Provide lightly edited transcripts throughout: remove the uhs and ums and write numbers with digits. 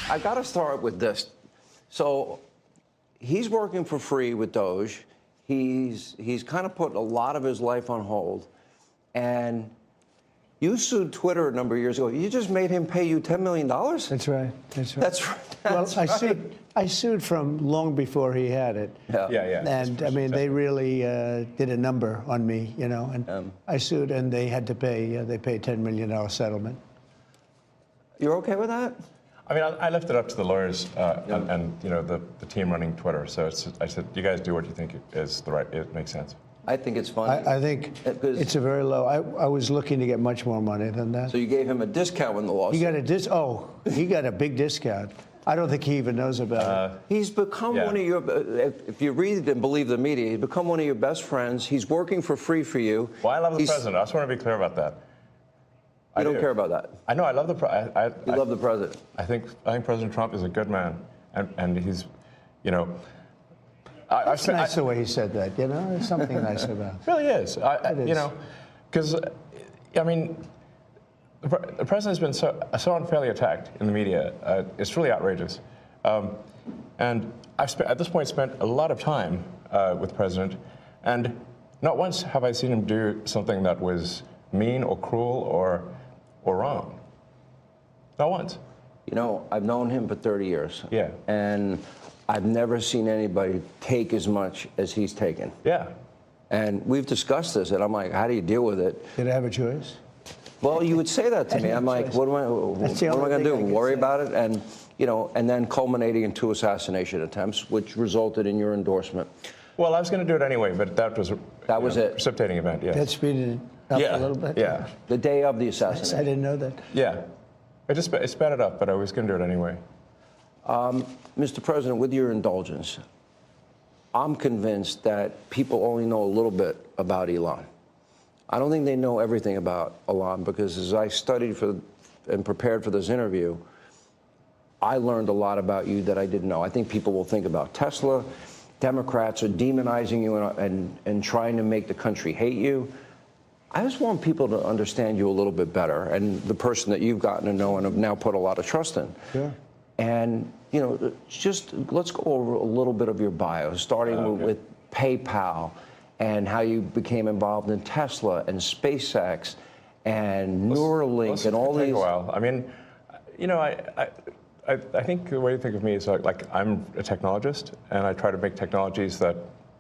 I got to start with this. So he's working for free with Doge. He's kind of put a lot of his life on hold. And you sued Twitter a number of years ago. You just made him pay you $10 million? That's right. That's right. That's well, I sued from long before he had it. Yeah. And I mean, they really did a number on me, you know. And I sued, and they had to pay. They paid $10 million settlement. You're okay with that? I mean, I left it up to the lawyers and you know the team running Twitter. So I said, you guys do what you think is the right. It makes sense. I think it's funny. I think it's a very low. I was looking to get much more money than that. So you gave him a discount when the lawsuit. He got Oh, he got a big discount. I don't think he even knows about it. He's become one of your. If you read and believe the media, he's become one of your best friends. He's working for free for you. Well, I love the president. I just want to be clear about that. You don't care about that. I know. I love the president. You love the president. I think President Trump is a good man, and he's, you know. It's nice the way he said that. You know, there's something nice about it. It really is. It you is. know, because I mean, the president has been so unfairly attacked in the media. It's really outrageous. And I've at this point spent a lot of time with the president, and not once have I seen him do something that was mean or cruel or wrong. Not once. You know, I've known him for 30 years. Yeah. And I've never seen anybody take as much as he's taken. Yeah. And we've discussed this, and I'm like, how do you deal with it? Did I have a choice? Well, you would say that to me. I'm like, what am I going to do? Worry about it? And, you know, and then culminating in 2 assassination attempts, which resulted in your endorsement. Well, I was going to do it anyway, but that was it. Precipitating event. Yeah. That speeded it up a little bit. Yeah. The day of the assassination. I didn't know that. Yeah. It sped it up, but I was going to do it anyway. Mr. President, with your indulgence, I'm convinced that people only know a little bit about Elon. I don't think they know everything about Elon, because as I studied and prepared for this interview, I learned a lot about you that I didn't know. I think people will think about Tesla. Democrats are demonizing you and trying to make the country hate you. I just want people to understand you a little bit better, and the person that you've gotten to know and have now put a lot of trust in. Yeah. And, you know, just let's go over a little bit of your bio, starting with PayPal and how you became involved in Tesla and SpaceX and Neuralink and all these. Take a while. I mean, you know, I think the way to think of me is like I'm a technologist, and I try to make technologies that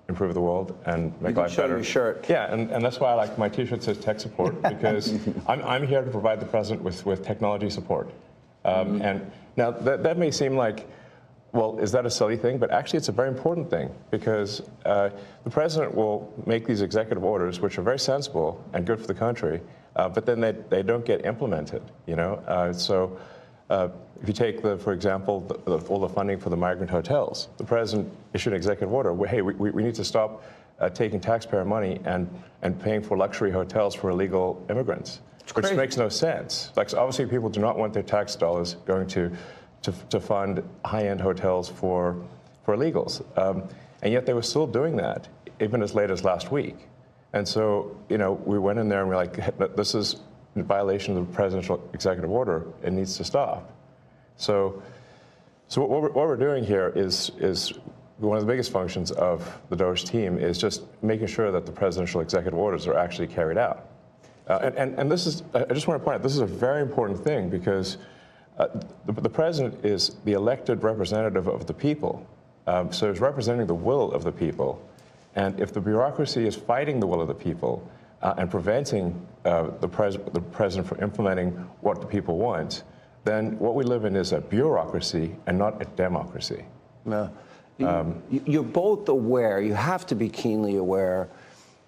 improve the world and make life better. Your shirt. Yeah, and that's why I like my T-shirt says tech support, because I'm here to provide the president with technology support. And now that may seem like, well, is that a silly thing? But actually, it's a very important thing, because the president will make these executive orders, which are very sensible and good for the country, but then they don't get implemented. You know, so. If you take, for example, all the funding for the migrant hotels, the president issued an executive order. Hey, we need to stop taking taxpayer money and paying for luxury hotels for illegal immigrants, which makes no sense. Like, so obviously, people do not want their tax dollars going to fund high-end hotels for illegals, and yet they were still doing that even as late as last week. And so, you know, we went in there and we're like, hey, this is in violation of the presidential executive order. It needs to stop. So what we're doing here is one of the biggest functions of the DOGE team is just making sure that the presidential executive orders are actually carried out. And this is, I just want to point out, this is a very important thing, because the president is the elected representative of the people. So he's representing the will of the people. And if the bureaucracy is fighting the will of the people, and preventing the president from implementing what the people want, then what we live in is a bureaucracy and not a democracy. No. You're both aware, you have to be keenly aware,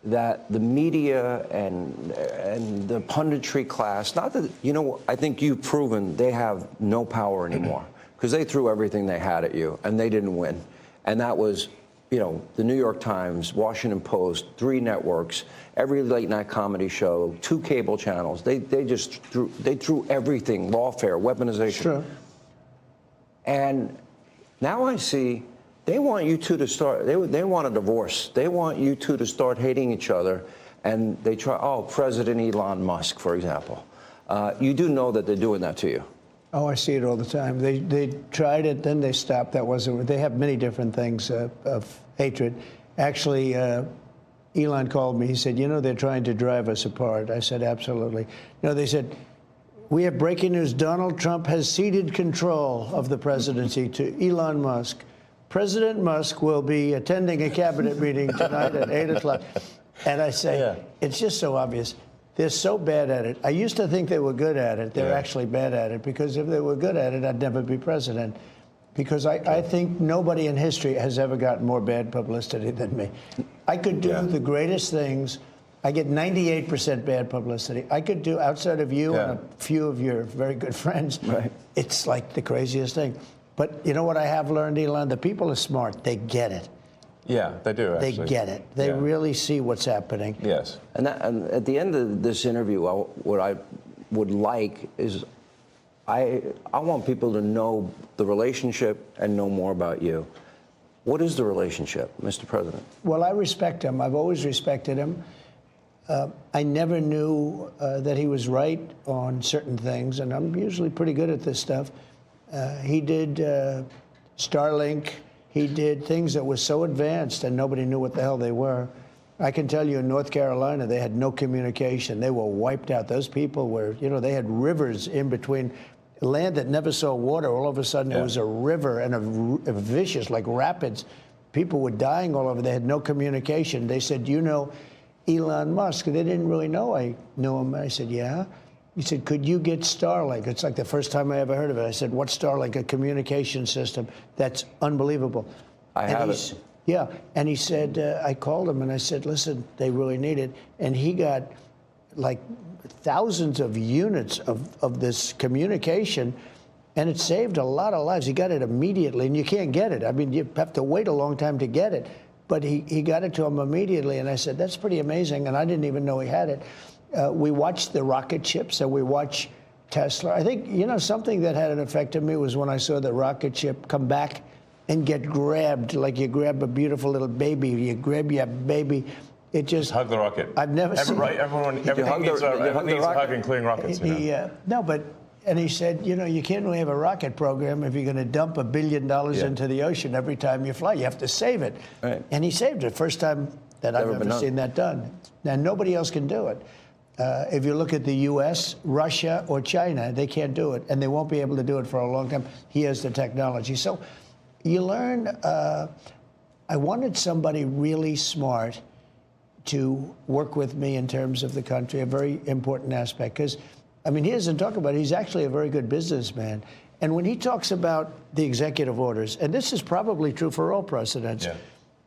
that the media and the punditry class, not that, you know, I think you've proven they have no power anymore, because they threw everything they had at you and they didn't win. And that was, you know, the New York Times, Washington Post, 3 networks, every late night comedy show, 2 cable channels. They just threw everything, lawfare, weaponization. Sure. And now I see they want you two to start, they want a divorce. They want you two to start hating each other. And they try, President Elon Musk, for example. You do know that they're doing that to you. Oh, I see it all the time. They tried it, then they stopped. That wasn't. They have many different things of hatred. Actually, Elon called me. He said, "You know, they're trying to drive us apart." I said, "Absolutely." You know, they said, "We have breaking news. Donald Trump has ceded control of the presidency to Elon Musk. President Musk will be attending a cabinet meeting tonight at 8 o'clock." And I say, It's just so obvious. They're so bad at it. I used to think they were good at it. They're actually bad at it, because if they were good at it, I'd never be president. Because I think nobody in history has ever gotten more bad publicity than me. I could do the greatest things. I get 98% bad publicity. I could do, outside of you and a few of your very good friends, it's like the craziest thing. But you know what I have learned, Elon? The people are smart. They get it. Yeah, they do, actually. They get it. They really see what's happening. Yes. And at the end of this interview, what I would like is I want people to know the relationship and know more about you. What is the relationship, Mr. President? Well, I respect him. I've always respected him. I never knew that he was right on certain things, and I'm usually pretty good at this stuff. He did Starlink. He did things that were so advanced and nobody knew what the hell they were. I can tell you in North Carolina, they had no communication. They were wiped out. Those people were, you know, they had rivers in between. Land that never saw water, all of a sudden it was a river and a vicious, like rapids. People were dying all over. They had no communication. They said, "You know Elon Musk?" They didn't really know I knew him. I said, "Yeah." He said, "Could you get Starlink?" It's like the first time I ever heard of it. I said, "What's Starlink?" "A communication system that's unbelievable." I have it. Yeah, and he said, I called him and I said, "Listen, they really need it." And he got like thousands of units of this communication, and it saved a lot of lives. He got it immediately, and you can't get it. I mean, you have to wait a long time to get it. But he got it to him immediately, and I said, "That's pretty amazing," and I didn't even know he had it. We watched the rocket ships, and we watch Tesla. I think, you know, something that had an effect on me was when I saw the rocket ship come back and get grabbed, like you grab a beautiful little baby, you grab your baby. It just hug the rocket. I've never seen. Right, everyone needs a hug, including rockets. No, but and he said, you know, you can't really have a rocket program if you're going to dump $1 billion into the ocean every time you fly. You have to save it. Right. And he saved it. First time that I've ever seen that done. Now nobody else can do it. If you look at the U.S., Russia, or China, they can't do it, and they won't be able to do it for a long time. He has the technology. So you learn. I wanted somebody really smart to work with me in terms of the country, a very important aspect. Because, I mean, he doesn't talk about it. He's actually a very good businessman. And when he talks about the executive orders, and this is probably true for all presidents,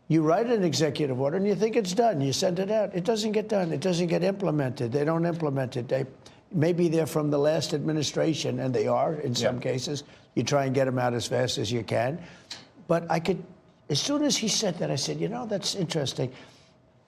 you write an executive order and you think it's done. You send it out. It doesn't get done. It doesn't get implemented. They don't implement it. Maybe they're from the last administration, and they are in some cases. You try and get them out as fast as you can. But I could, as soon as he said that, I said, you know, that's interesting.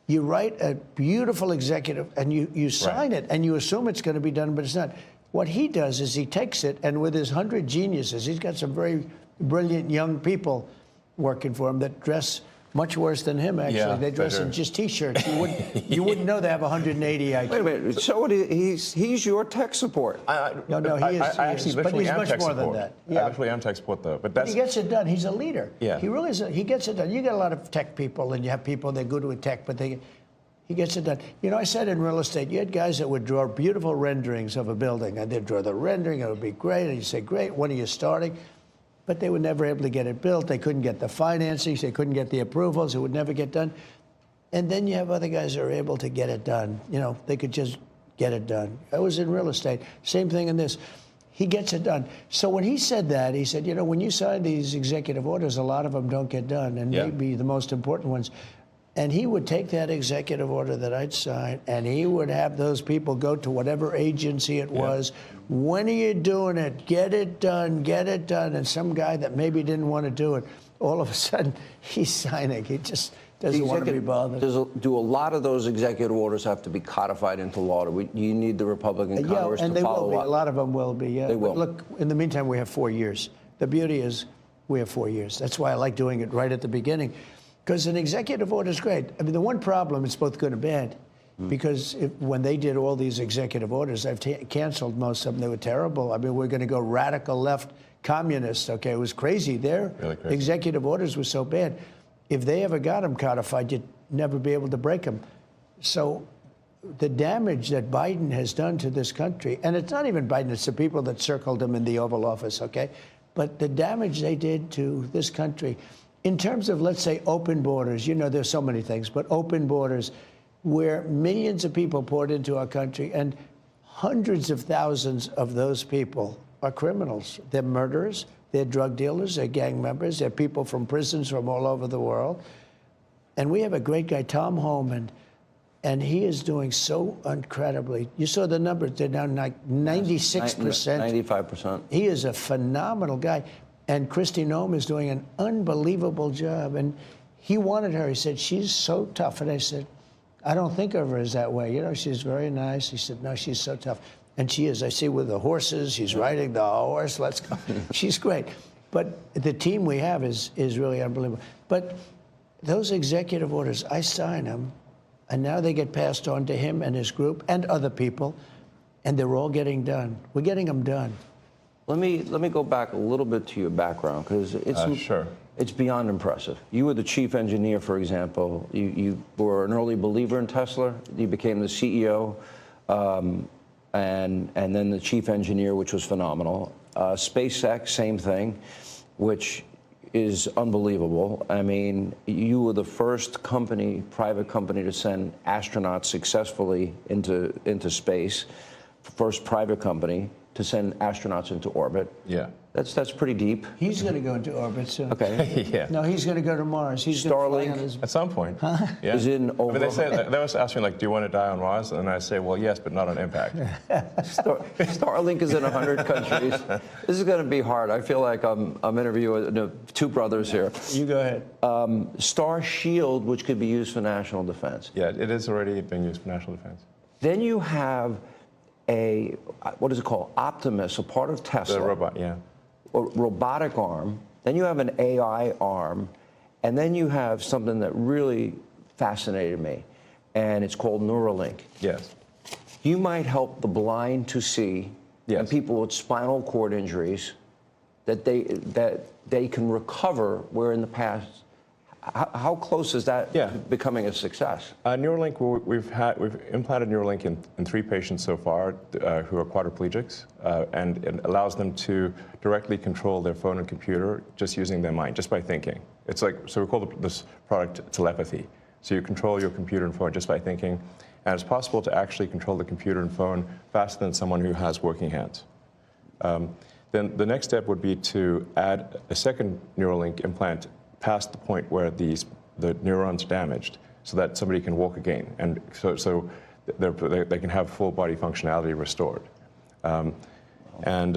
You write a beautiful executive, and you sign it, and you assume it's going to be done, but it's not. What he does is he takes it, and with his 100 geniuses, he's got some very brilliant young people working for him that dress much worse than him, actually. Yeah, they dress in just T-shirts. You wouldn't know they have 180 IQ. Wait a minute. So what he's your tech support. No, he is. I actually but he's am much tech more support. than that. I actually am tech support, though. But he gets it done. He's a leader. Yeah. He really is. He gets it done. You get a lot of tech people, and you have people that are good with tech, but he gets it done. You know, I said in real estate, you had guys that would draw beautiful renderings of a building, and they'd draw the rendering. It would be great, and you say, great, when are you starting? But they were never able to get it built. They couldn't get the financing. They couldn't get the approvals. It would never get done. And then you have other guys that are able to get it done. You know, they could just get it done. I was in real estate. Same thing in this. He gets it done. So when he said that, he said, you know, when you sign these executive orders, a lot of them don't get done, and maybe the most important ones. And he would take that executive order that I'd sign, and he would have those people go to whatever agency it was. When are you doing it? Get it done, get it done. And some guy that maybe didn't want to do it, all of a sudden, he's signing. He just doesn't want to be bothered. Do a lot of those executive orders have to be codified into law? Do you need the Republican Congress and to follow will be. up? A lot of them will be, They will. But look, in the meantime, we have 4 years. The beauty is we have 4 years. That's why I like doing it right at the beginning. Because an executive order is great. I mean, the one problem, it's both good and bad. Because when they did all these executive orders, I've canceled most of them. They were terrible. I mean, we're going to go radical left communist. Okay, it was crazy. Their Really crazy. executive orders were so bad. If they ever got them codified, you'd never be able to break them. So the damage that Biden has done to this country, and it's not even Biden, it's the people that circled him in the Oval Office, okay? But the damage they did to this country, in terms of, let's say, open borders, you know, there's so many things, but open borders where millions of people poured into our country, and hundreds of thousands of those people are criminals. They're murderers, they're drug dealers, they're gang members, they're people from prisons from all over the world. And we have a great guy, Tom Homan, and he is doing so incredibly. You saw the numbers, they're down like 96%. 95%. He is a phenomenal guy. And Kristi Noem is doing an unbelievable job. And he wanted her. He said, she's so tough. And I said, I don't think of her as that way. You know, she's very nice. He said, no, she's so tough. And she is. I see with the horses, she's riding the horse. Let's go. She's great. But the team we have is really unbelievable. But those executive orders, I sign them, and now they get passed on to him and his group and other people, and they're all getting done. We're getting them done. Let me go back a little bit to your background, because it's beyond impressive. You were the chief engineer, for example. You were an early believer in Tesla. You became the CEO, and then the chief engineer, which was phenomenal. SpaceX, same thing, which is unbelievable. I mean, you were the first company, private company, to send astronauts successfully into space. First private company to send astronauts into orbit. Yeah. That's pretty deep. He's going to go into orbit soon. Okay. Yeah. No, he's going to go to Mars. He's Starlink? going to fly on his... At some point. Huh? Yeah. Is in over. I mean, they always ask me, like, do you want to die on Mars? And I say, well, yes, but not on impact. Starlink is in 100 countries. This is going to be hard. I feel like I'm interviewing two brothers here. You go ahead. Star Shield, which could be used for national defense. Yeah, it is already being used for national defense. Then you have what is it called? Optimus, a part of Tesla. The robot, yeah. A robotic arm. Then you have an AI arm. And then you have something that really fascinated me, and it's called Neuralink. Yes. You might help the blind to see, yes, and people with spinal cord injuries, that they can recover, where in the past, how close is that to becoming a success? Neuralink, we've implanted Neuralink in 3 patients so far who are quadriplegics, and it allows them to directly control their phone and computer just using their mind, just by thinking. It's like, so we call this product telepathy. So you control your computer and phone just by thinking, and it's possible to actually control the computer and phone faster than someone who has working hands. Then the next step would be to add a second Neuralink implant past the point where the neurons are damaged, so that somebody can walk again, and so they can have full body functionality restored. And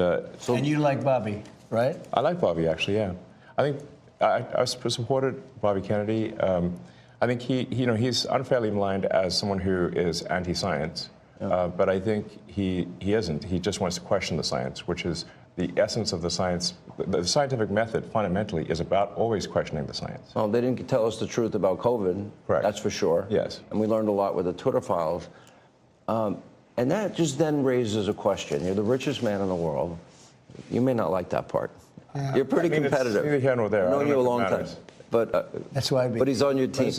you like Bobby, right? I like Bobby, actually. Yeah, I think I supported Bobby Kennedy. I think he's unfairly maligned as someone who is anti-science, but I think he isn't. He just wants to question the science, which is the essence of the science. The scientific method fundamentally is about always questioning the science. Well, they didn't tell us the truth about COVID. Correct. That's for sure. Yes. And we learned a lot with the Twitter files. And that just then raises a question. You're the richest man in the world. You may not like that part. You're pretty competitive. It's neither here nor there. I've known you a long time. But that's why. But he's on your team.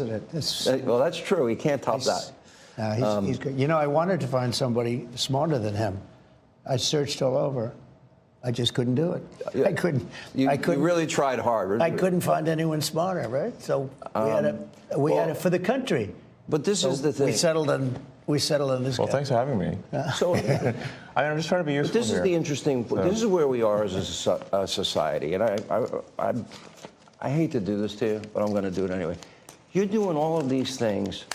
Well, that's true. He can't top that. He's good. You know, I wanted to find somebody smarter than him. I searched all over. I just couldn't do it. I couldn't. You really tried hard. I couldn't find anyone smarter, right? So we had it for the country. But this is the thing. We settled on this. Well, thanks for having me. So I'm just trying to be useful. But this is the interesting. This is where we are as a society, and I hate to do this to you, but I'm going to do it anyway. You're doing all of these things.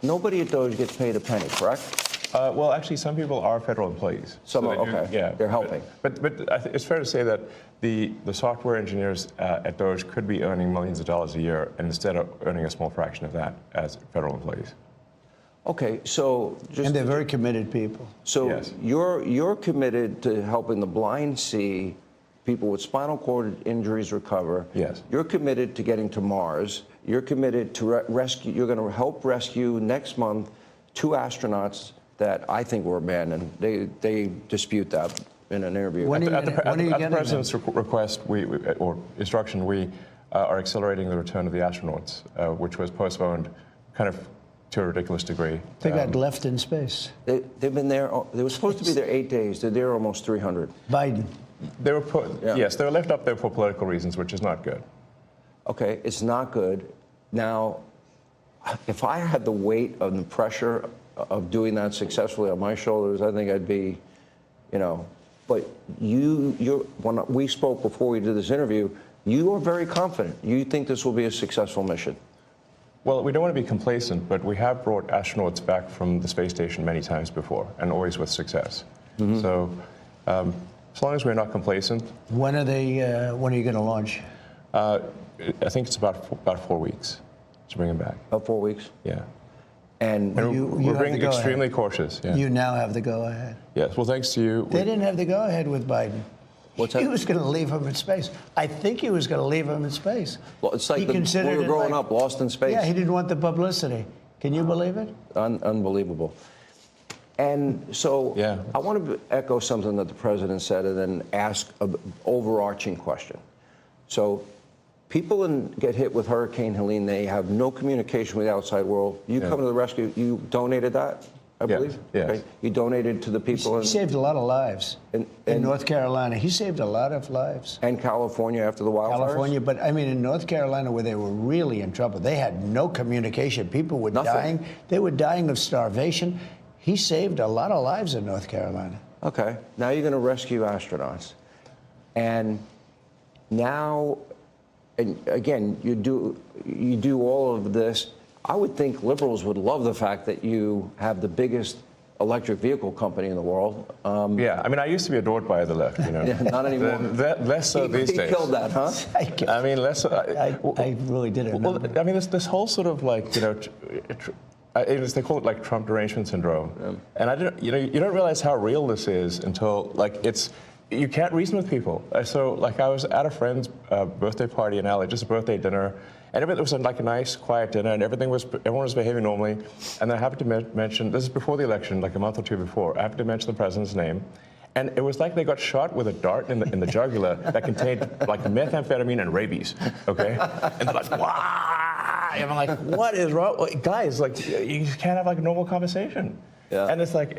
Nobody at DOGE gets paid a penny, correct? Well, actually, some people are federal employees. Some are, okay. Yeah, they're helping. But it's fair to say that the software engineers at DOGE could be earning millions of dollars a year, and instead of earning a small fraction of that as federal employees. Okay, so and they're very committed people. So yes, you're committed to helping the blind see people with spinal cord injuries recover. Yes. You're committed to getting to Mars. You're committed to rescue. You're going to help rescue next month 2 astronauts that I think were abandoned. They dispute that in an interview. At the president's request or instruction, we are accelerating the return of the astronauts, which was postponed kind of to a ridiculous degree. They got left in space. They've been there. They were supposed to be there 8 days. They're there almost 300. Biden. They were yes, they were left up there for political reasons, which is not good. Okay, it's not good. Now, if I had the weight of the pressure of doing that successfully on my shoulders, I think I'd be, But when we spoke before we did this interview, you are very confident. You think this will be a successful mission. Well, we don't want to be complacent, but we have brought astronauts back from the space station many times before, and always with success. Mm-hmm. So, as long as we're not complacent. When are you going to launch? I think it's about 4 weeks to bring them back. About 4 weeks? Yeah. And we're being extremely cautious. Yeah. You now have the go-ahead. Yes. Well, thanks to you. They didn't have the go-ahead with Biden. What's that? He was going to leave him in space. I think he was going to leave him in space. Well, it's like when we were growing up, lost in space. Yeah, he didn't want the publicity. Can you believe it? Unbelievable. And so I want to echo something that the president said and then ask an overarching question. So people get hit with Hurricane Helene. They have no communication with the outside world. You come to the rescue. You donated that, I believe? Yes. Okay. You donated to the people. He saved a lot of lives in North Carolina. He saved a lot of lives. And California after the wildfires? California, but I mean in North Carolina where they were really in trouble. They had no communication. People were dying. They were dying of starvation. He saved a lot of lives in North Carolina. Okay. Now you're going to rescue astronauts. And now, and again, you do all of this. I would think liberals would love the fact that you have the biggest electric vehicle company in the world. Yeah, I mean, I used to be adored by the left, Yeah, not anymore. Less so these days. He killed that, huh? I mean, less so. I really didn't know. Well, I mean, this whole sort of like, they call it like Trump derangement syndrome. Yeah. And I didn't, you don't realize how real this is until like you can't reason with people. So like I was at a friend's birthday party in LA, just a birthday dinner, and it was like a nice, quiet dinner, and everyone was behaving normally. And then I happened to mention, this is before the election, like a month or two before, I happened to mention the president's name. And it was like they got shot with a dart in the jugular that contained like methamphetamine and rabies, okay? And they're like, wow! And I'm like, what is wrong? Like, guys, like, you can't have like a normal conversation. Yeah. And it's like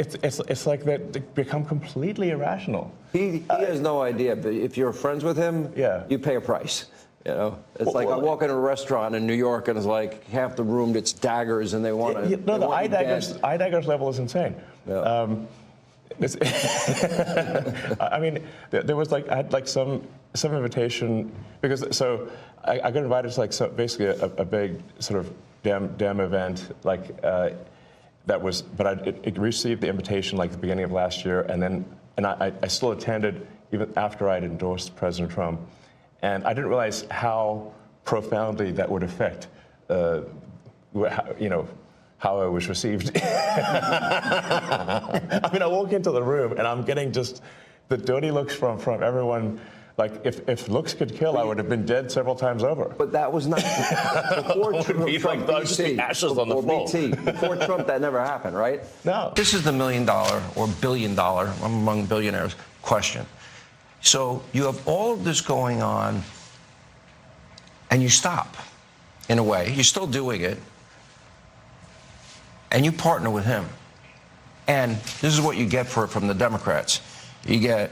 they become completely irrational. He has no idea, but if you're friends with him, you pay a price. It's like I walk into a restaurant in New York and it's like half the room it's daggers and they want to. No, the eye daggers level is insane. Yeah. I mean, there was like I had like some invitation because so I got invited to like basically a big sort of damn event like that was, but it received the invitation like the beginning of last year, and I still attended even after I'd endorsed President Trump, and I didn't realize how profoundly that would affect how I was received. I mean, I walk into the room and I'm getting just the dirty looks from everyone. Like, if looks could kill, I would have been dead several times over. But that was not before Trump. Ashes on the floor. Before Trump, that never happened, right? No. This is the $1 million or $1 billion, I'm among billionaires, question. So you have all of this going on, and you stop, in a way. You're still doing it. And you partner with him. And this is what you get for it from the Democrats. You get,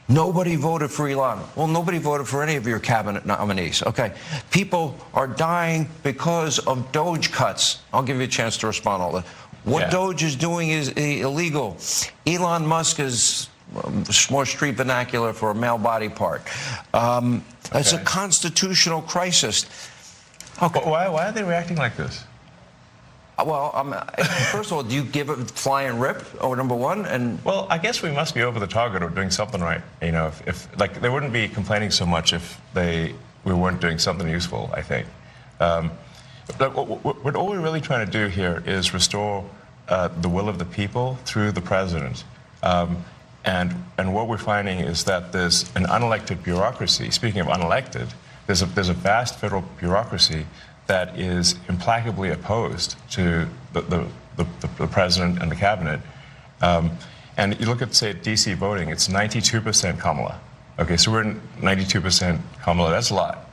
nobody voted for Elon. Well, nobody voted for any of your cabinet nominees. Okay. People are dying because of DOGE cuts. I'll give you a chance to respond to all that. What DOGE is doing is illegal. Elon Musk is more street vernacular for a male body part. It's a constitutional crisis. Okay. Why are they reacting like this? Well, first of all, do you give it fly and rip? Oh, number one, and well, I guess we must be over the target or doing something right. If like they wouldn't be complaining so much if we weren't doing something useful. I think. What all we're really trying to do here is restore the will of the people through the president. And what we're finding is that there's an unelected bureaucracy. Speaking of unelected, there's a vast federal bureaucracy that is implacably opposed to the president and the cabinet. And you look at, say, DC voting, it's 92% Kamala. Okay, so we're 92% Kamala. That's a lot.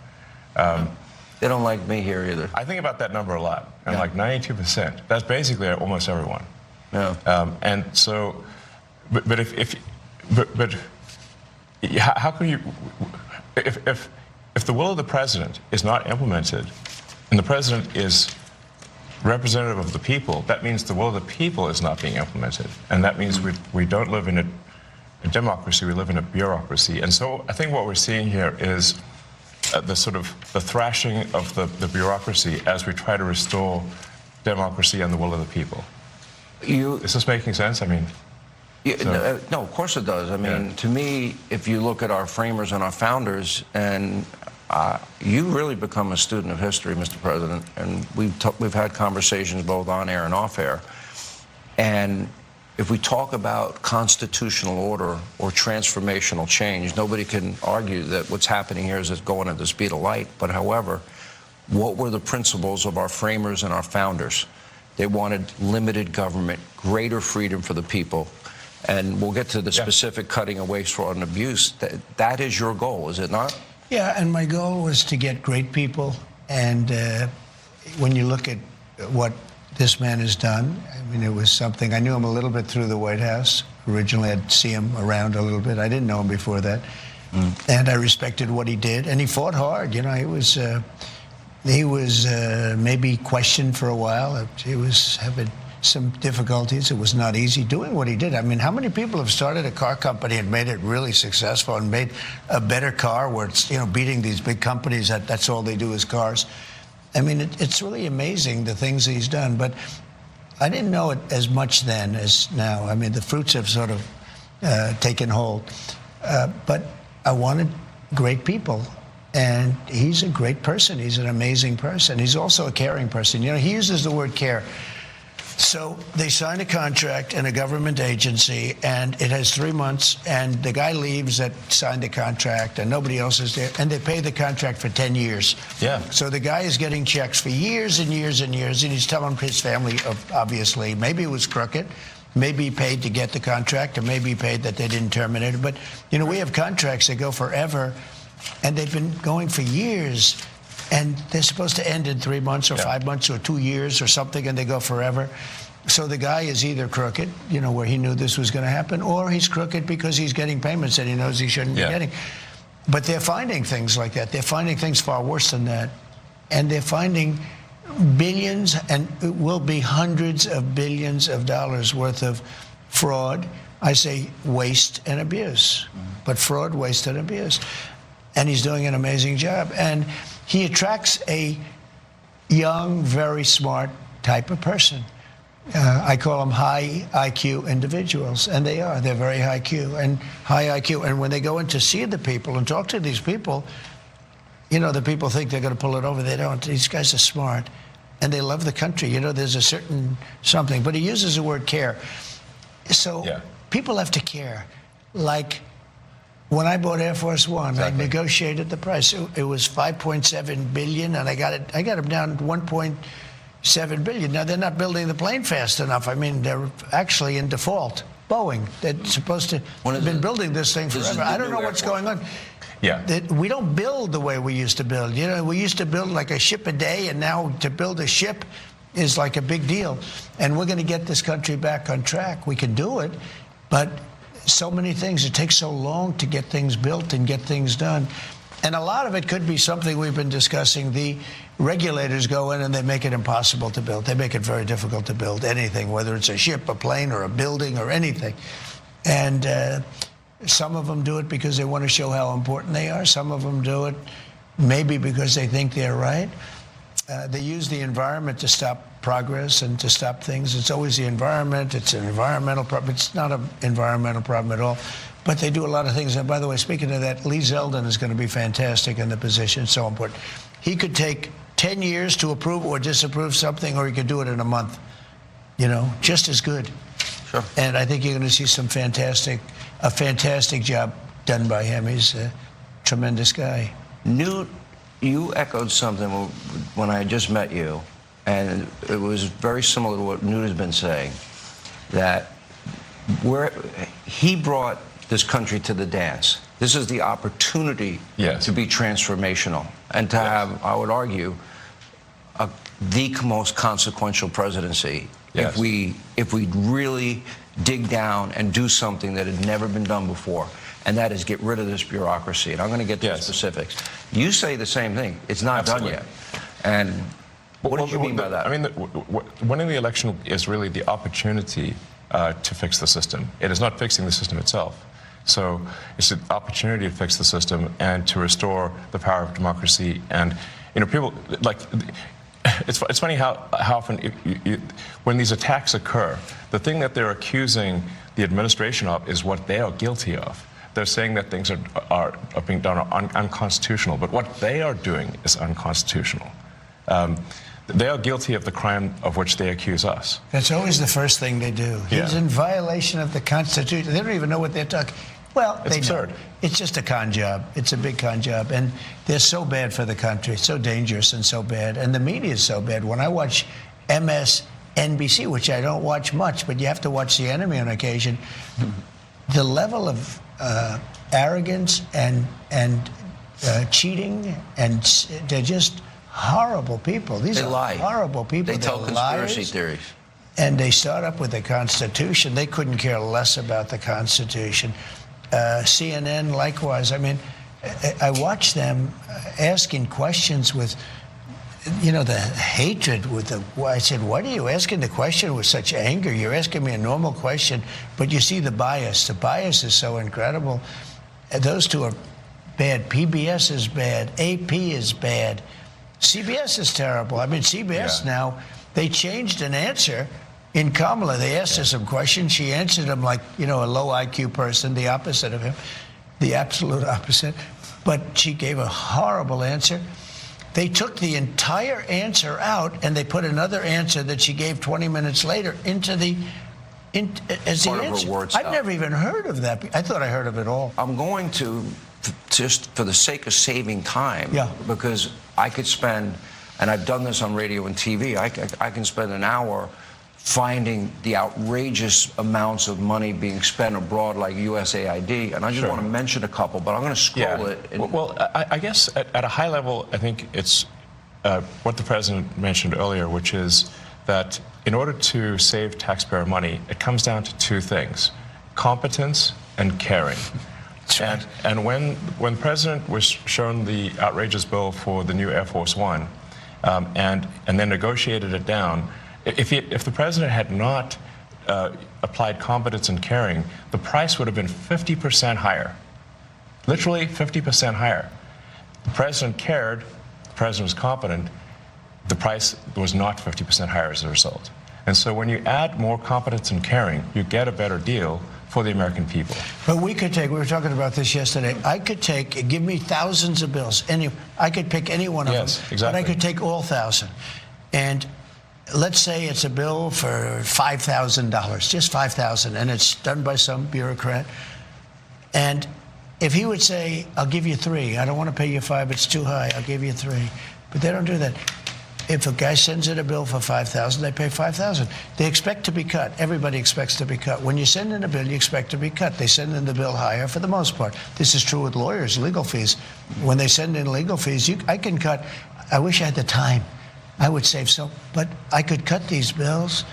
They don't like me here either. I think about that number a lot. And like 92%. That's basically almost everyone. Yeah. And so, but how can you, if the will of the president is not implemented, and the president is representative of the people, that means the will of the people is not being implemented. And that means we don't live in a democracy, we live in a bureaucracy. And so I think what we're seeing here is the thrashing of the bureaucracy as we try to restore democracy and the will of the people. Is this making sense? I mean, no, of course it does. I mean, to me, if you look at our framers and our founders, and you really become a student of history, Mr. President, and we've had conversations both on air and off air. And if we talk about constitutional order or transformational change, nobody can argue that what's happening here is it's going at the speed of light. But however, what were the principles of our framers and our founders? They wanted limited government, greater freedom for the people. And we'll get to the specific cutting of waste, fraud, and abuse. That is your goal, is it not? Yeah, and my goal was to get great people. And when you look at what this man has done, I mean, it was something. I knew him a little bit through the White House. Originally, I'd see him around a little bit. I didn't know him before that. And I respected what he did. And he fought hard. You know, he was maybe questioned for a while. He was having some difficulties. It was not easy doing what he did. I mean, how many people have started a car company and made it really successful and made a better car where it's, you know, beating these big companies that's all they do is cars? I mean, it's really amazing the things he's done. But I didn't know it as much then as now. I mean, the fruits have sort of taken hold. But I wanted great people. And he's a great person. He's an amazing person. He's also a caring person. You know, he uses the word care. So they sign a contract in a government agency, and it has 3 months, and the guy leaves that signed the contract, and nobody else is there, and they pay the contract for 10 years. Yeah. So the guy is getting checks for years and years and years, and he's telling his family, obviously, maybe it was crooked, maybe he paid to get the contract, or maybe he paid that they didn't terminate it. But, you know, we have contracts that go forever, and they've been going for years. And they're supposed to end in 3 months or 5 months or 2 years or something, and they go forever. So the guy is either crooked, you know, where he knew this was going to happen, or he's crooked because he's getting payments that he knows he shouldn't be getting. But they're finding things like that. They're finding things far worse than that. And they're finding billions, and it will be hundreds of billions of dollars worth of fraud. I say waste and abuse, but fraud, waste, and abuse. And he's doing an amazing job. And he attracts a young, very smart type of person. I call them high IQ individuals, and they are. They're very high IQ and high IQ. And when they go in to see the people and talk to these people, you know, the people think they're going to pull it over. They don't. These guys are smart, and they love the country. You know, there's a certain something. But he uses the word care. So people have to care. Like, when I bought Air Force One, I negotiated the price. It was $5.7 billion, and I got them down to $1.7 billion. Now, they're not building the plane fast enough. I mean, they're actually in default. Boeing, they're supposed to have been building this thing forever. I don't know what's going on. Yeah. We don't build the way we used to build. You know, we used to build like a ship a day, and now to build a ship is like a big deal. And we're going to get this country back on track. We can do it, but so many things. It takes so long to get things built and get things done. And a lot of it could be something we've been discussing. The regulators go in and they make it impossible to build. They make it very difficult to build anything, whether it's a ship, a plane, or a building, or anything. And some of them do it because they want to show how important they are. Some of them do it maybe because they think they're right. They use the environment to stop progress and to stop things. It's always the environment. It's an environmental problem. It's not an environmental problem at all. But they do a lot of things. And by the way, speaking of that, Lee Zeldin is going to be fantastic in the position. It's so important. He could take 10 years to approve or disapprove something, or he could do it in a month. You know, just as good. Sure. And I think you're going to see some fantastic a fantastic job done by him. He's a tremendous guy. Newt, you echoed something when I just met you, and it was very similar to what Newt has been saying, that he brought this country to the dance. This is the opportunity to be transformational and to have, I would argue, the most consequential presidency if we really dig down and do something that had never been done before, and that is get rid of this bureaucracy. And I'm going to get to the specifics. You say the same thing. It's not done yet. And what do you mean by that? I mean, winning the election is really the opportunity to fix the system. It is not fixing the system itself. So it's an opportunity to fix the system and to restore the power of democracy. And people like. It's funny how often when these attacks occur, the thing that they're accusing the administration of is what they are guilty of. They're saying that things are being done unconstitutional, but what they are doing is unconstitutional. They are guilty of the crime of which they accuse us. That's always the first thing they do. He's in violation of the Constitution. They don't even know what they're talking. Well, it's absurd. Know. It's just a con job. It's a big con job. And they're so bad for the country, so dangerous and so bad. And the media is so bad. When I watch MSNBC, which I don't watch much, but you have to watch the enemy on occasion, the level of arrogance and cheating, and they're just horrible people. These are horrible people. They tell conspiracy theories. And they start up with the Constitution. They couldn't care less about the Constitution. CNN, likewise. I mean, I watch them asking questions with, the hatred with the. I said, "Why are you asking the question with such anger? You're asking me a normal question, but you see the bias. The bias is so incredible. Those two are bad. PBS is bad. AP is bad. CBS is terrible. I mean, CBS now, they changed an answer. In Kamala, they asked her some questions. She answered them like, a low IQ person, the opposite of him, the absolute opposite. But she gave a horrible answer. They took the entire answer out, and they put another answer that she gave 20 minutes later into as the answer. I've never even heard of that. I thought I heard of it all. I'm going to, just for the sake of saving time, because I could spend, and I've done this on radio and TV, I can spend an hour finding the outrageous amounts of money being spent abroad like USAID, and I just want to mention a couple, but I'm going to scroll it. Well, I guess at a high level, I think it's what the president mentioned earlier, which is that in order to save taxpayer money, it comes down to two things: competence and caring. And when the president was shown the outrageous bill for the new Air Force One, and then negotiated it down, if the president had not applied competence and caring, the price would have been 50% higher, literally 50% higher. The president cared, the president was competent, the price was not 50% higher as a result. And so when you add more competence and caring, you get a better deal for the American people. But we were talking about this yesterday, give me thousands of bills. I could pick any one of them, exactly. But I could take all 1,000. And let's say it's a bill for $5,000, just $5,000, and it's done by some bureaucrat. And if he would say, I'll give you 3, I don't want to pay you 5, it's too high, I'll give you 3. But they don't do that. If a guy sends in a bill for $5,000, they pay $5,000. They expect to be cut. Everybody expects to be cut. When you send in a bill, you expect to be cut. They send in the bill higher for the most part. This is true with lawyers, legal fees. When they send in legal fees, I can cut. I wish I had the time. I would save so, but I could cut these bills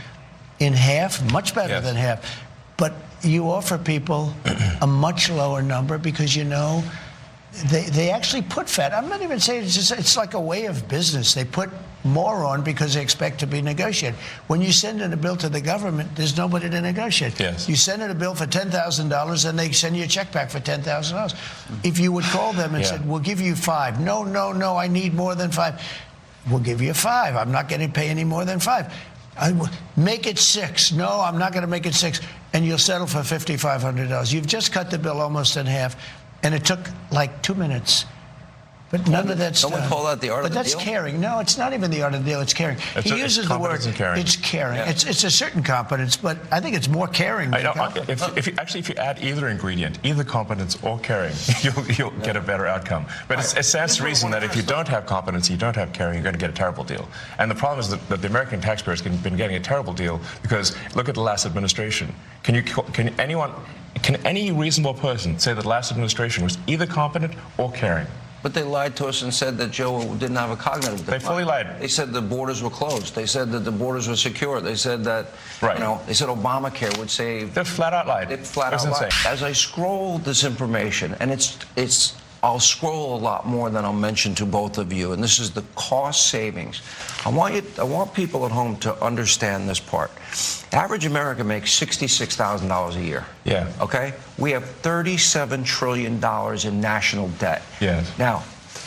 in half, much better than half. But you offer people a much lower number because they actually put fat. I'm not even saying it's like a way of business. They put more on because they expect to be negotiated. When you send in a bill to the government, there's nobody to negotiate. You send in a bill for $10,000 and they send you a check back for $10,000. If you would call them and said, we'll give you 5. No, I need more than 5. We'll give you 5. I'm not going to pay any more than 5. Make it 6. No, I'm not going to make it 6. And you'll settle for $5,500. You've just cut the bill almost in half. And it took like 2 minutes. But none of that's Someone done. call that the art of the But deal? that's caring. No, it's not even the art of the deal. It's caring. He uses the word. Competence and caring. It's caring. Yeah. It's a certain competence, but I think it's more caring than competence. If you add either ingredient, either competence or caring, you'll get a better outcome. But it stands to reason that if you don't have competence, you don't have caring, you're going to get a terrible deal. And the problem is that the American taxpayers have been getting a terrible deal because look at the last administration. Can any reasonable person say that the last administration was either competent or caring? But they lied to us and said that Joe didn't have a cognitive decline. They fully lied. They said the borders were closed. They said that the borders were secure. They said that, Right. they said Obamacare would save. They're flat out lied. They flat It's out lied. insane. As I scroll this information, and I'll scroll a lot more than I'll mention to both of you, and this is the cost savings. I want people at home to understand this part. Average American makes $66,000 a year. Yeah. Okay? We have $37 trillion in national debt. Yes. Now,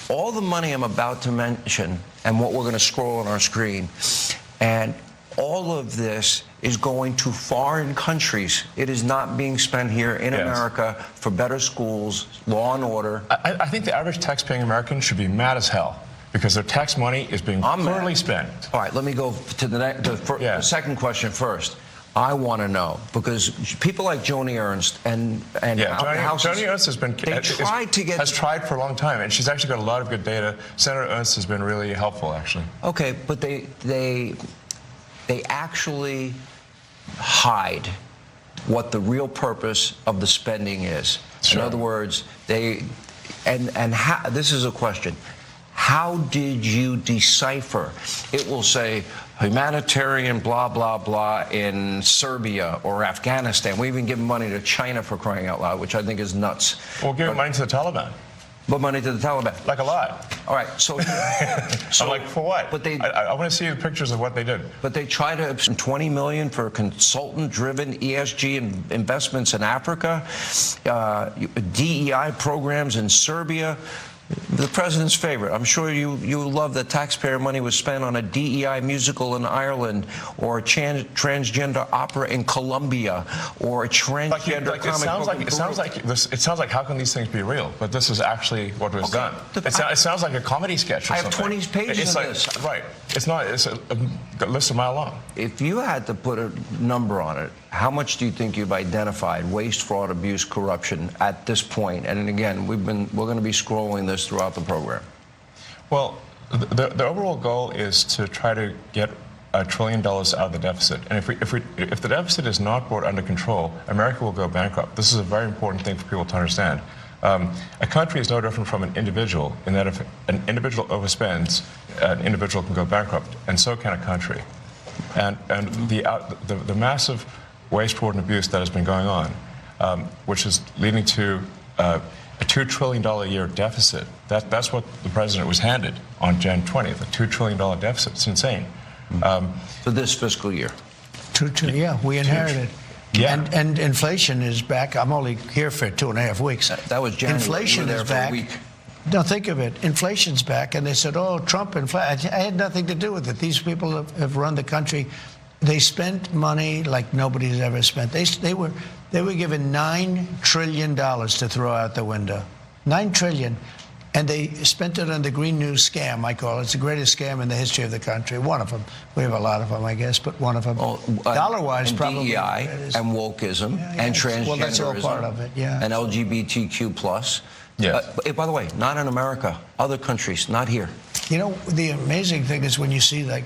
all the money I'm about to mention and what we're going to scroll on our screen, and all of this is going to foreign countries. It is not being spent here in Yes. America for better schools, law and order. I think the average tax-paying American should be mad as hell because their tax money is being poorly spent. All right, let me go to the second question first. I want to know, because people like Joni Ernst and Joni Ernst has tried for a long time, and she's actually got a lot of good data. Senator Ernst has been really helpful, actually. Okay, but they actually hide what the real purpose of the spending is. Sure. In other words, this is a question. How did you decipher? It will say humanitarian blah, blah, blah in Serbia or Afghanistan. We even give money to China, for crying out loud, which I think is nuts. We'll give money to the Taliban. But money to the Taliban. Like a lot. All right, so I'm like, for what? But I want to see the pictures of what they did. But they try to spend $20 million for consultant-driven ESG investments in Africa, DEI programs in Serbia. The president's favorite. I'm sure you love that taxpayer money was spent on a DEI musical in Ireland, or a transgender opera in Colombia, or a transgender comic book. It sounds like how can these things be real? But this is actually what was done. It sounds like a comedy sketch or I have something. 20 pages of this. Right. It's not. It's a list a mile long. If you had to put a number on it, how much do you think you've identified waste, fraud, abuse, corruption at this point? And again, we're going to be scrolling this throughout the program. Well, the overall goal is to try to get $1 trillion out of the deficit. And if the deficit is not brought under control, America will go bankrupt. This is a very important thing for people to understand. A country is no different from an individual in that if an individual overspends, an individual can go bankrupt, and so can a country. And the massive waste, fraud, and abuse that has been going on, which is leading to a $2 trillion a year deficit. That's what the president was handed on Jan 20th, a $2 trillion deficit. It's insane. For this fiscal year. Yeah, we inherited. Yeah. And inflation is back. I'm only here for 2.5 weeks. That was January. Inflation is back. Now think of it. Inflation's back, and they said, "Oh, Trump inflation." I had nothing to do with it. These people have run the country. They spent money like nobody's ever spent. They were given $9 trillion to throw out the window. $9 trillion. And they spent it on the Green New Scam, I call it. It's the greatest scam in the history of the country. One of them. We have a lot of them, I guess, but one of them. Dollar-wise, probably. DEI and wokeism and transgenderism. Well, that's all part of it, yeah. And LGBTQ+. Yes. By the way, not in America. Other countries, not here. You know, the amazing thing is when you see, like,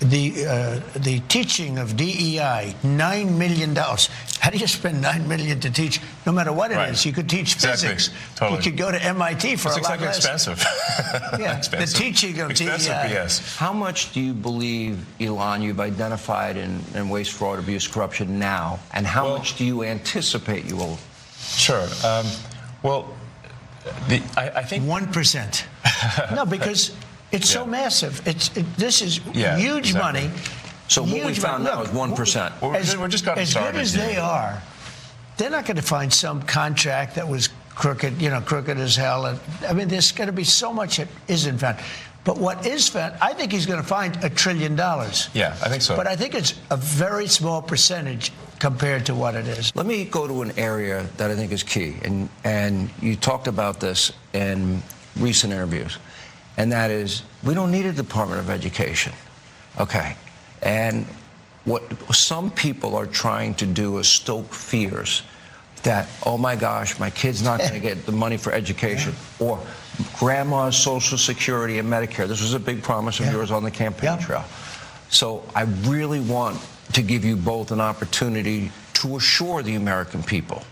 the teaching of DEI, $9 million. How do you spend $9 million to teach? No matter what it is, you could teach physics. Totally. You could go to MIT for a lot less. Expensive. Yeah, expensive. the teaching of DEI. Yes. How much do you believe, Elon, you've identified in waste, fraud, abuse, corruption now, and how much do you anticipate you will? Sure. I think 1%. No, because it's so massive. This is huge money. So what we found now is 1%. We're just gotten started. As good as they are, they're not going to find some contract that was crooked, crooked as hell. I mean, there's going to be so much that isn't found. But what is found, I think he's going to find $1 trillion. Yeah, I think so. But I think it's a very small percentage compared to what it is. Let me go to an area that I think is key, and you talked about this in recent interviews, and that is, we don't need a Department of Education. Okay. And what some people are trying to do is stoke fears that, oh my gosh, my kid's not going to get the money for education, or grandma's Social Security and Medicare. This was a big promise of yours on the campaign trail. So I really want to give you both an opportunity to assure the American people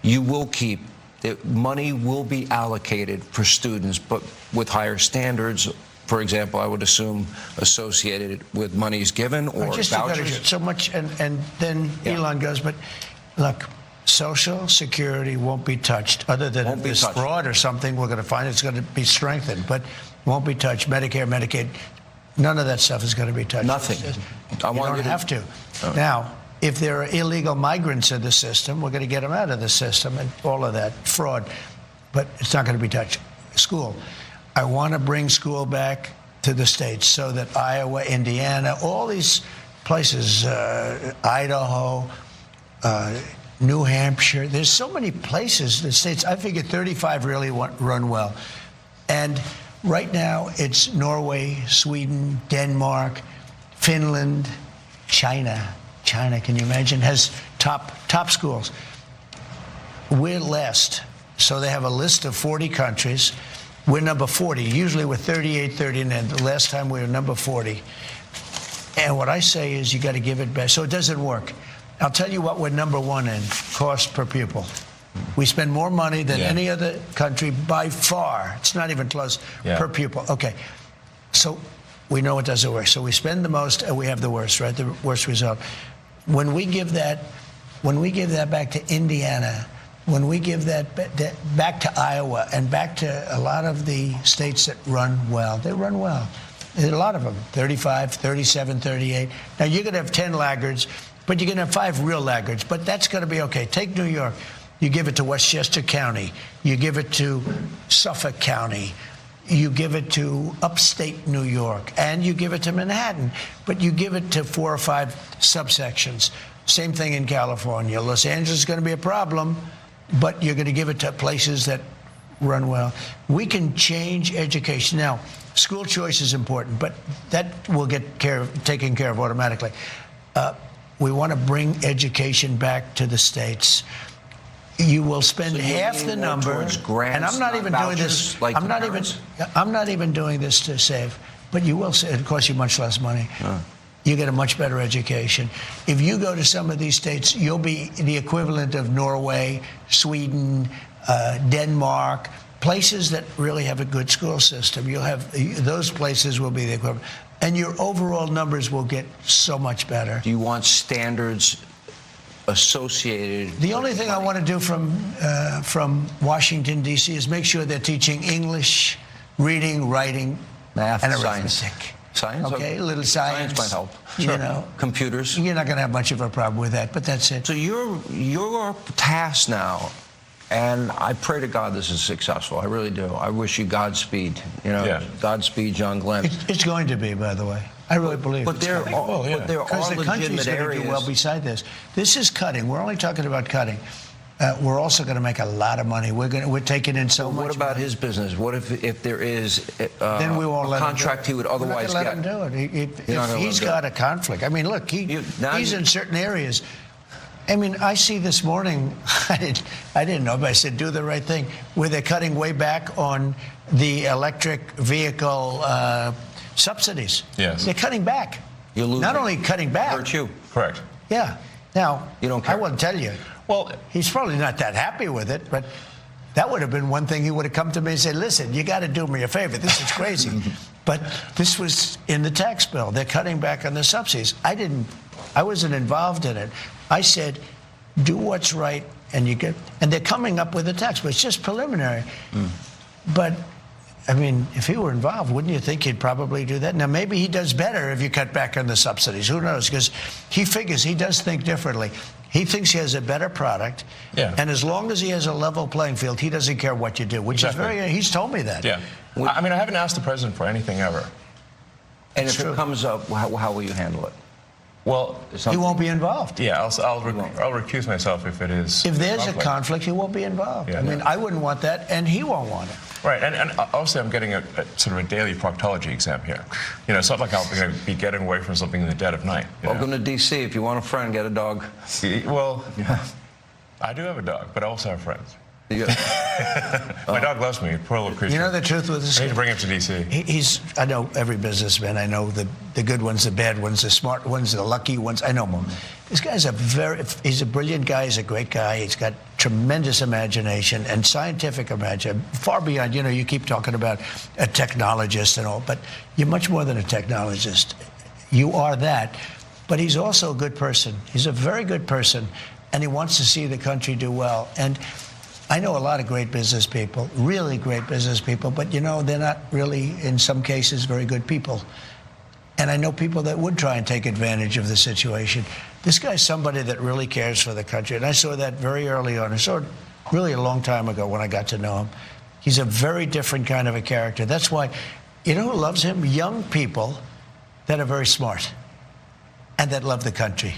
you will keep, that money will be allocated for students, but with higher standards. For example, I would assume associated with monies given or vouchers. So much, and then Elon goes, but look, Social Security won't be touched, other than if there's fraud or something, we're going to find it's going to be strengthened, but won't be touched. Medicare, Medicaid, none of that stuff is going to be touched. Nothing. You don't have to. Now, if there are illegal migrants in the system, we're going to get them out of the system and all of that fraud, but it's not going to be touched. School. I want to bring school back to the states so that Iowa, Indiana, all these places, Idaho, New Hampshire, there's so many places, the states, I figure 35 really run well. And right now it's Norway, Sweden, Denmark, Finland, China. China, can you imagine, has top schools. We're last. So they have a list of 40 countries. We're number 40. Usually we're 38, 39. The last time we were number 40. And what I say is you got to give it back. So it doesn't work. I'll tell you what we're number one in, cost per pupil. We spend more money than any other country by far. It's not even close, per pupil. Okay. So we know it doesn't work. So we spend the most and we have the worst, right? The worst result. When we give that back to Indiana, when we give that back to Iowa and back to a lot of the states that run well, they run well. There's a lot of them, 35, 37, 38. Now, you're going to have 10 laggards, but you're going to have 5 real laggards, but that's going to be okay. Take New York. You give it to Westchester County. You give it to Suffolk County. You give it to upstate New York. And you give it to Manhattan. But you give it to 4 or 5 subsections. Same thing in California. Los Angeles is going to be a problem, but you're going to give it to places that run well. We can change education. Now, school choice is important, but that will get taken care of automatically. We want to bring education back to the states. You will spend half the number, and I'm not even doing this. Like I'm not even doing this to save, but you will. It costs you much less money. You get a much better education. If you go to some of these states, you'll be the equivalent of Norway, Sweden, Denmark, places that really have a good school system. You'll have those places will be the equivalent, and your overall numbers will get so much better. Do you want standards associated? The only thing I want to do from Washington, D.C. is make sure they're teaching English, reading, writing, math, and science. arithmetic. Science? Okay, a little science. Science might help. Sure. You know, computers. You're not going to have much of a problem with that, but that's it. So your task now, and I pray to God this is successful. I really do. I wish you Godspeed. You know, Godspeed, John Glenn. It's going to be, by the way. I really believe. But there are legitimate areas. Do well beside this. This is cutting. We're only talking about cutting. We're also going to make a lot of money. We're taking in so much. What about his business? What if there is then we won't let contract he would otherwise get? Let him do it. If he's got a conflict. I mean, look, he's in certain areas. I mean, I see this morning. I didn't know, but I said, do the right thing. Where they're cutting way back on the electric vehicle subsidies. Yes. They're cutting back. You're losing. Not only cutting back. Hurt you. Correct. Yeah. Now, you don't care. I won't tell you. Well, he's probably not that happy with it, but that would have been one thing he would have come to me and said, listen, you got to do me a favor. This is crazy. But this was in the tax bill. They're cutting back on the subsidies. I wasn't involved in it. I said, do what's right, and they're coming up with a tax bill. It's just preliminary. But I mean, if he were involved, wouldn't you think he'd probably do that? Now, maybe he does better if you cut back on the subsidies. Who knows? Because he figures he does think differently. He thinks he has a better product, and as long as he has a level playing field, he doesn't care what you do, which is he's told me that. Yeah. I mean, I haven't asked the president for anything ever. And if it comes up, how will you handle it? Well, He won't be involved. yeah, I'll recuse myself if it is. If there's a conflict, he won't be involved. Yeah, I mean, I wouldn't want that, and he won't want it. Right, and also I'm getting a sort of a daily proctology exam here. You know, it's not like I'm going to be getting away from something in the dead of night. Welcome to D.C. If you want a friend, get a dog. Well, I do have a dog, but I also have friends. Yeah. My dog loves me, poor little creature. You know the truth with this? I need to bring him to D.C. I know every businessman. I know the good ones, the bad ones, the smart ones, the lucky ones. I know them. This guy's he's a brilliant guy. He's a great guy. He's got tremendous imagination and scientific imagination, far beyond, you know, you keep talking about a technologist and all, but you're much more than a technologist. You are that. But he's also a good person. He's a very good person, and he wants to see the country do well. And I know a lot of great business people, really great business people, but, you know, they're not really, in some cases, very good people. And I know people that would try and take advantage of the situation. This guy's somebody that really cares for the country, and I saw that very early on. I saw it really a long time ago when I got to know him. He's a very different kind of a character. That's why, you know who loves him? Young people that are very smart and that love the country.